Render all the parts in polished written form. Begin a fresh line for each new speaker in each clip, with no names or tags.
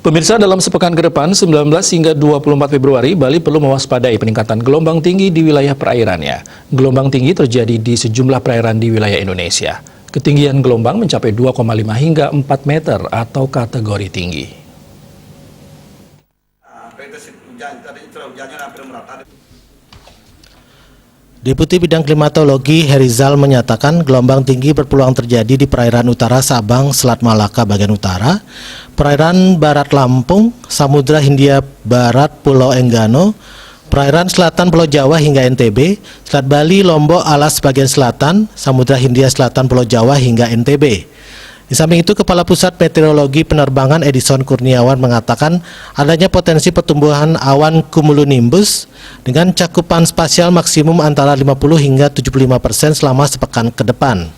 Pemirsa, dalam sepekan ke depan, 19 hingga 24 Februari, Bali perlu mewaspadai peningkatan gelombang tinggi di wilayah perairannya. Gelombang tinggi terjadi di sejumlah perairan di wilayah Indonesia. Ketinggian gelombang mencapai 2,5 hingga 4 meter atau kategori tinggi.
Deputi Bidang Klimatologi Herizal menyatakan gelombang tinggi berpeluang terjadi di perairan utara Sabang, Selat Malaka bagian utara, perairan barat Lampung, Samudra Hindia Barat Pulau Enggano, perairan selatan Pulau Jawa hingga NTB, Selat Bali, Lombok, Alas bagian selatan, Samudra Hindia Selatan Pulau Jawa hingga NTB. Di samping itu, Kepala Pusat Meteorologi Penerbangan Edison Kurniawan mengatakan adanya potensi pertumbuhan awan cumulonimbus dengan cakupan spasial maksimum antara 50 hingga 75% selama sepekan ke depan.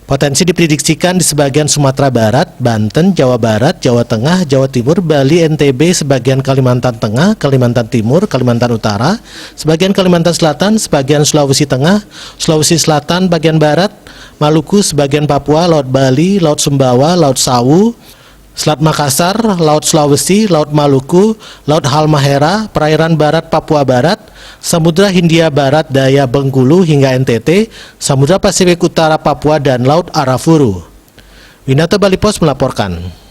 Potensi diprediksikan di sebagian Sumatera Barat, Banten, Jawa Barat, Jawa Tengah, Jawa Timur, Bali, NTB, sebagian Kalimantan Tengah, Kalimantan Timur, Kalimantan Utara, sebagian Kalimantan Selatan, sebagian Sulawesi Tengah, Sulawesi Selatan, bagian Barat, Maluku, sebagian Papua, Laut Bali, Laut Sumbawa, Laut Sawu, Selat Makassar, Laut Sulawesi, Laut Maluku, Laut Halmahera, perairan Barat Papua Barat, Samudra Hindia Barat Daya Bengkulu hingga NTT, Samudra Pasifik Utara Papua dan Laut Arafuru. Winata Bali Pos melaporkan.